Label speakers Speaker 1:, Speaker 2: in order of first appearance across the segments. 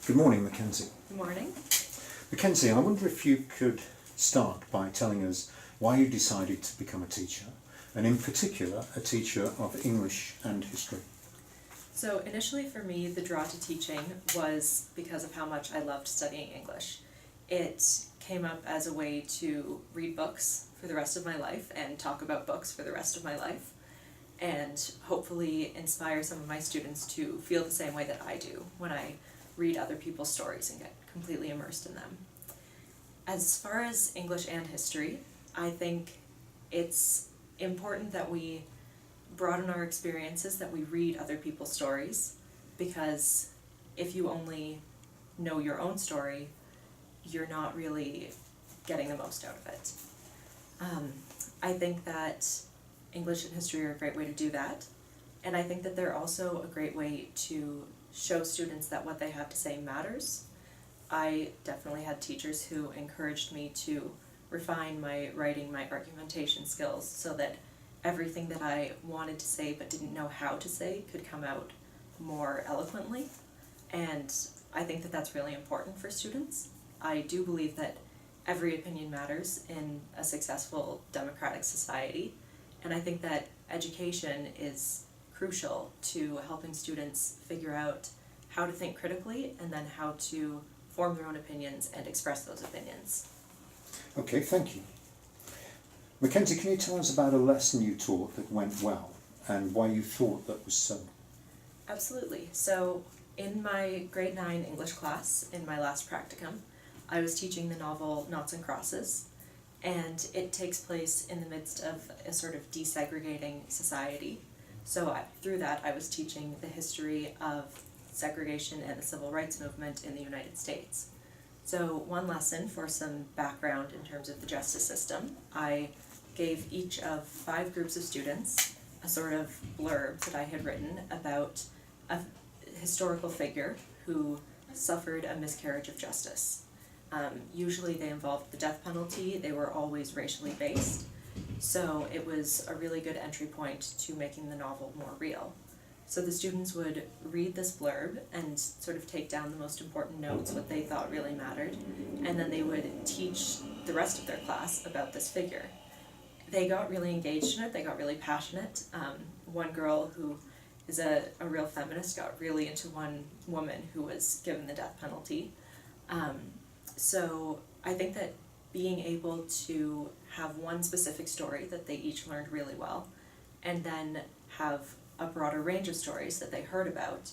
Speaker 1: Good morning, McKenzie.
Speaker 2: Good morning.
Speaker 1: McKenzie, I wonder if you could start by telling us why you decided to become a teacher, and in particular, a teacher of English and history.
Speaker 2: So initially for me, the draw to teaching was because of how much I loved studying English. It came up as a way to read books for the rest of my life and talk about books for the rest of my life, and hopefully inspire some of my students to feel the same way that I do when I read other people's stories and get completely immersed in them. As far as English and history, I think it's important that we broaden our experiences, that we read other people's stories, because if you only know your own story, you're not really getting the most out of it. I think that English and history are a great way to do that, and I think that they're also a great way to show students that what they have to say matters. I definitely had teachers who encouraged me to refine my writing, my argumentation skills, so that everything that I wanted to say but didn't know how to say could come out more eloquently, and I think that that's really important for students. I do believe that every opinion matters in a successful democratic society, and I think that education is crucial to helping students figure out how to think critically and then how to form their own opinions and express those opinions.
Speaker 1: Okay, thank you. McKenzie, can you tell us about a lesson you taught that went well and why you thought that was so?
Speaker 2: Absolutely. So in my grade 9 English class, in my last practicum, I was teaching the novel Noughts and Crosses, and it takes place in the midst of a sort of desegregating society. So through that I was teaching the history of segregation and the civil rights movement in the United States. So one lesson for some background in terms of the justice system, I gave each of 5 groups of students a sort of blurb that I had written about a historical figure who suffered a miscarriage of justice. Usually they involved the death penalty, they were always racially based, so it was a really good entry point to making the novel more real. So the students would read this blurb and sort of take down the most important notes, what they thought really mattered, and then they would teach the rest of their class about this figure. They got really engaged in it, they got really passionate. One girl who is a real feminist got really into one woman who was given the death penalty. So I think that being able to have one specific story that they each learned really well, and then have a broader range of stories that they heard about,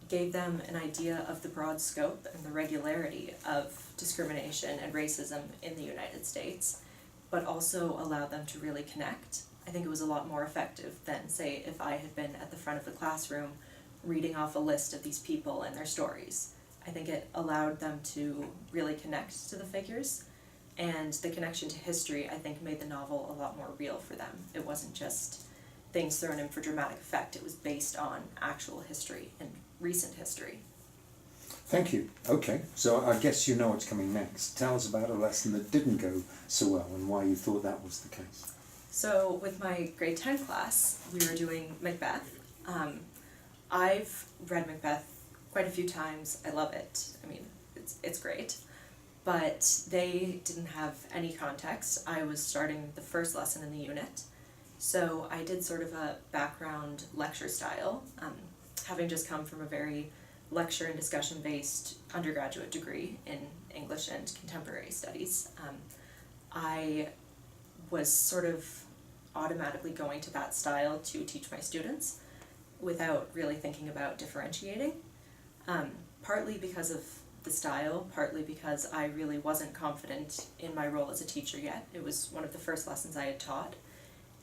Speaker 2: gave them an idea of the broad scope and the regularity of discrimination and racism in the United States, but also allowed them to really connect. I think it was a lot more effective than, say, if I had been at the front of the classroom reading off a list of these people and their stories. I think it allowed them to really connect to the figures, and the connection to history, I think, made the novel a lot more real for them. It wasn't just things thrown in for dramatic effect, it was based on actual history and recent history.
Speaker 1: Thank you. Okay, so I guess you know what's coming next. Tell us about a lesson that didn't go so well and why you thought that was the case.
Speaker 2: So with my grade 10 class, we were doing Macbeth. I've read Macbeth quite a few times. I love it. I mean, it's great. But they didn't have any context. I was starting the first lesson in the unit. So I did sort of a background lecture style, having just come from a very lecture and discussion based undergraduate degree in English and contemporary studies. I was sort of automatically going to that style to teach my students without really thinking about differentiating, partly because of the style, partly because I really wasn't confident in my role as a teacher yet. It was one of the first lessons I had taught,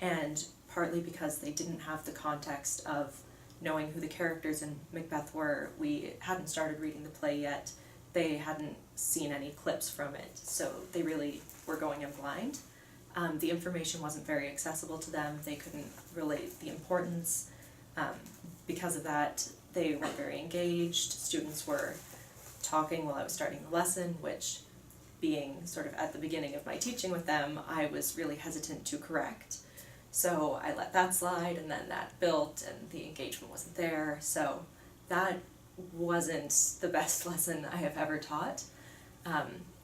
Speaker 2: and partly because they didn't have the context of knowing who the characters in Macbeth were. We hadn't started reading the play yet, they hadn't seen any clips from it, so they really were going in blind. The information wasn't very accessible to them, they couldn't relate the importance. Because of that, they weren't very engaged. Students were talking while I was starting the lesson, which, being sort of at the beginning of my teaching with them, I was really hesitant to correct. So I let that slide, and then that built, and the engagement wasn't there. So that wasn't the best lesson I have ever taught.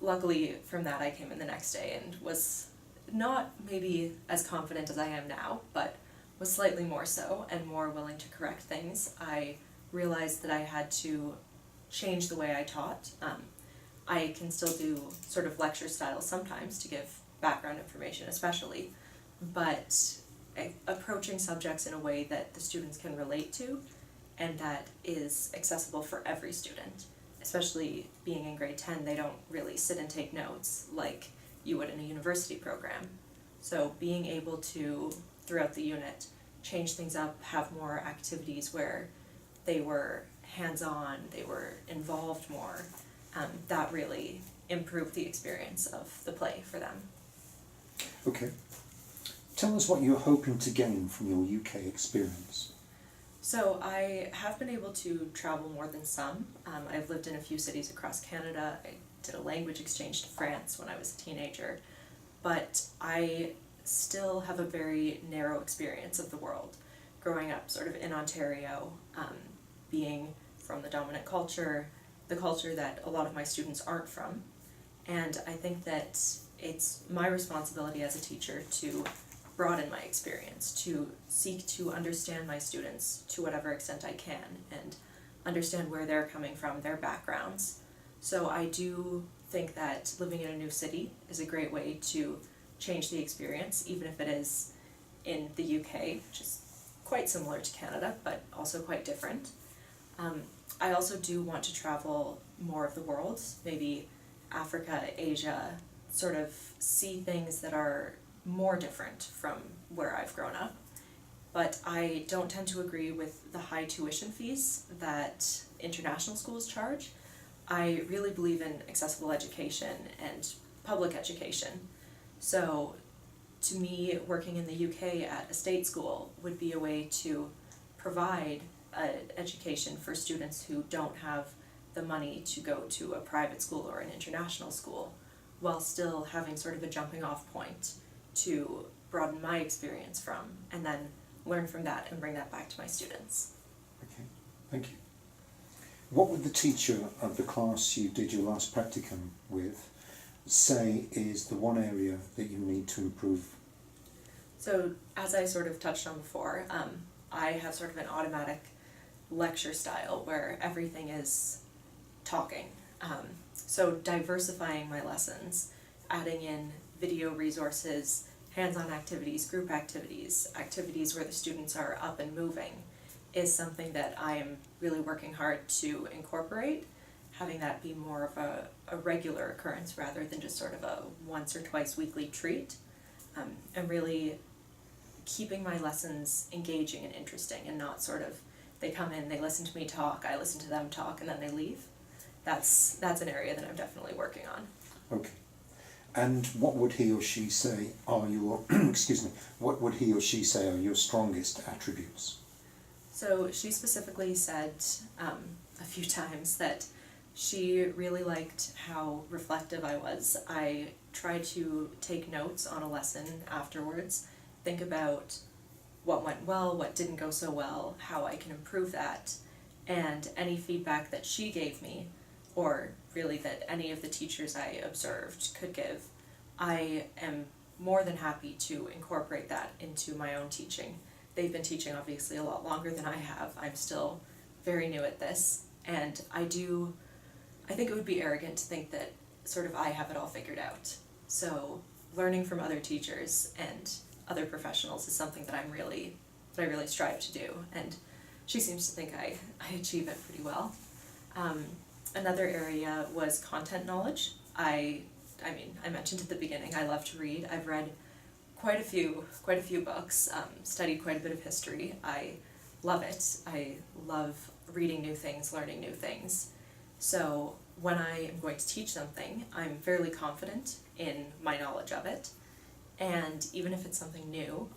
Speaker 2: Luckily from that I came in the next day and was not maybe as confident as I am now, but was slightly more so and more willing to correct things. I realized that I had to change the way I taught. I can still do sort of lecture style sometimes to give background information especially, but approaching subjects in a way that the students can relate to and that is accessible for every student. Especially being in grade 10, they don't really sit and take notes like you would in a university program. So being able to, throughout the unit, change things up, have more activities where they were hands-on, they were involved more, that really improved the experience of the play for them.
Speaker 1: Okay. Tell us what you're hoping to gain from your UK experience.
Speaker 2: So I have been able to travel more than some. I've lived in a few cities across Canada. I did a language exchange to France when I was a teenager, but I still have a very narrow experience of the world. Growing up sort of in Ontario, being from the dominant culture, the culture that a lot of my students aren't from, and I think that it's my responsibility as a teacher to broaden my experience, to seek to understand my students to whatever extent I can and understand where they're coming from, their backgrounds. So I do think that living in a new city is a great way to change the experience, even if it is in the UK, which is quite similar to Canada, but also quite different. I also do want to travel more of the world, maybe Africa, Asia, sort of see things that are more different from where I've grown up. But I don't tend to agree with the high tuition fees that international schools charge. I really believe in accessible education and public education. So to me, working in the UK at a state school would be a way to provide an education for students who don't have the money to go to a private school or an international school, while still having sort of a jumping off point to broaden my experience from, and then learn from that and bring that back to my students.
Speaker 1: Okay, thank you. What would the teacher of the class you did your last practicum with say is the one area that you need to improve?
Speaker 2: So as I sort of touched on before, I have sort of an automatic lecture style where everything is talking. So diversifying my lessons, adding in video resources, hands-on activities, group activities, activities where the students are up and moving is something that I am really working hard to incorporate, having that be more of a regular occurrence rather than just sort of a once or twice weekly treat, and really keeping my lessons engaging and interesting and not sort of they come in, they listen to me talk, I listen to them talk, and then they leave. That's an area that I'm definitely working on.
Speaker 1: Okay. And what would he or she say are your, excuse me, what would he or she say are your strongest attributes?
Speaker 2: So she specifically said a few times that she really liked how reflective I was. I tried to take notes on a lesson afterwards, think about what went well, what didn't go so well, how I can improve that, and any feedback that she gave me, or really that any of the teachers I observed could give, I am more than happy to incorporate that into my own teaching. They've been teaching obviously a lot longer than I have. I'm still very new at this, and I think it would be arrogant to think that sort of I have it all figured out. So learning from other teachers and other professionals is something that I really strive to do, and she seems to think I achieve it pretty well. Another area was content knowledge. I mentioned at the beginning, I love to read. I've read quite a few books, studied quite a bit of history. I love it. I love reading new things, learning new things. So when I am going to teach something, I'm fairly confident in my knowledge of it. And even if it's something new,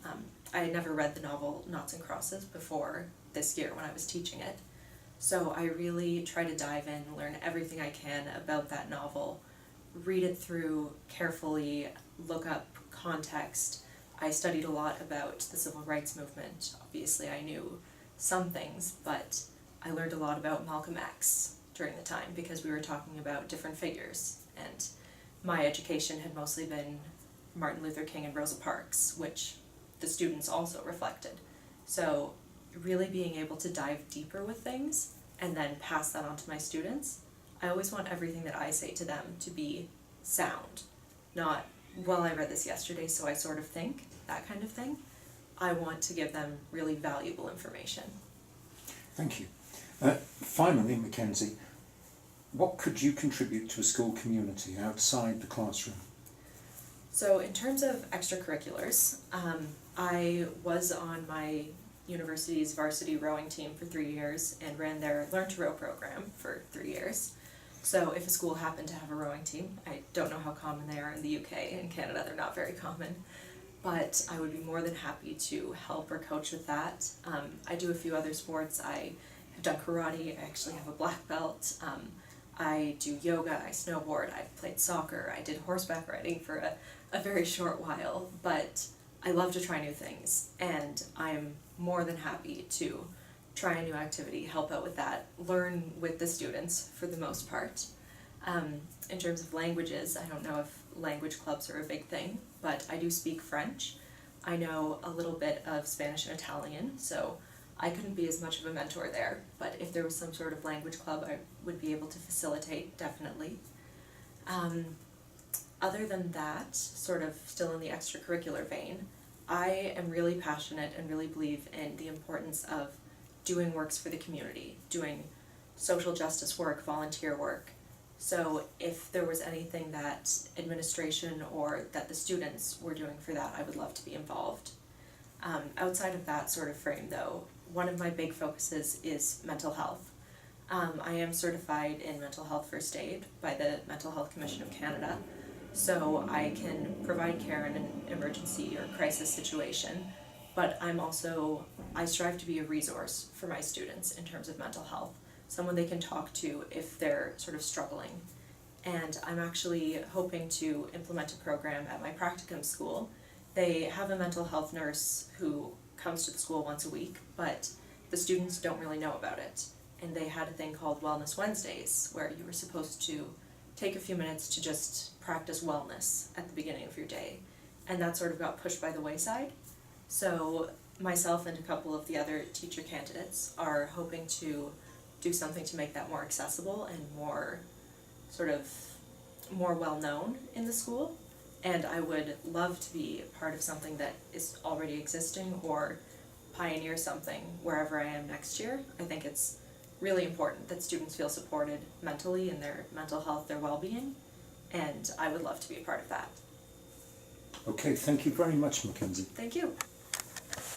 Speaker 2: I had never read the novel Noughts and Crosses before this year when I was teaching it. So I really try to dive in, learn everything I can about that novel, read it through carefully, look up context. I studied a lot about the civil rights movement. Obviously I knew some things, but I learned a lot about Malcolm X during the time because we were talking about different figures, and my education had mostly been Martin Luther King and Rosa Parks, which the students also reflected. So really being able to dive deeper with things and then pass that on to my students, I always want everything that I say to them to be sound, not, well, I read this yesterday so I sort of think, that kind of thing. I want to give them really valuable information.
Speaker 1: Thank you. Finally, McKenzie, what could you contribute to a school community outside the classroom?
Speaker 2: So in terms of extracurriculars, I was on my university's varsity rowing team for 3 years and ran their Learn to Row program for 3 years. So if a school happened to have a rowing team, I don't know how common they are in the UK. In Canada they're not very common, but I would be more than happy to help or coach with that. I do a few other sports. I have done karate, I actually have a black belt. I do yoga, I snowboard, I've played soccer, I did horseback riding for a very short while, but I love to try new things, and I'm more than happy to try a new activity, help out with that, learn with the students for the most part. In terms of languages, I don't know if language clubs are a big thing, but I do speak French. I know a little bit of Spanish and Italian, so I couldn't be as much of a mentor there, but if there was some sort of language club, I would be able to facilitate, definitely. Other than that, sort of still in the extracurricular vein, I am really passionate and really believe in the importance of doing works for the community, doing social justice work, volunteer work. So if there was anything that administration or that the students were doing for that, I would love to be involved. Outside of that sort of frame though, one of my big focuses is mental health. I am certified in mental health first aid by the Mental Health Commission of Canada, so I can provide care in an emergency or crisis situation, but I strive to be a resource for my students in terms of mental health, someone they can talk to if they're sort of struggling. And I'm actually hoping to implement a program at my practicum school. They have a mental health nurse who comes to the school once a week, but the students don't really know about it. And they had a thing called Wellness Wednesdays, where you were supposed to take a few minutes to just practice wellness at the beginning of your day. And that sort of got pushed by the wayside. So myself and a couple of the other teacher candidates are hoping to do something to make that more accessible and more well known in the school. And I would love to be part of something that is already existing or pioneer something wherever I am next year. I think it's really important that students feel supported mentally in their mental health, their well-being, and I would love to be a part of that.
Speaker 1: Okay, thank you very much, McKenzie.
Speaker 2: Thank you.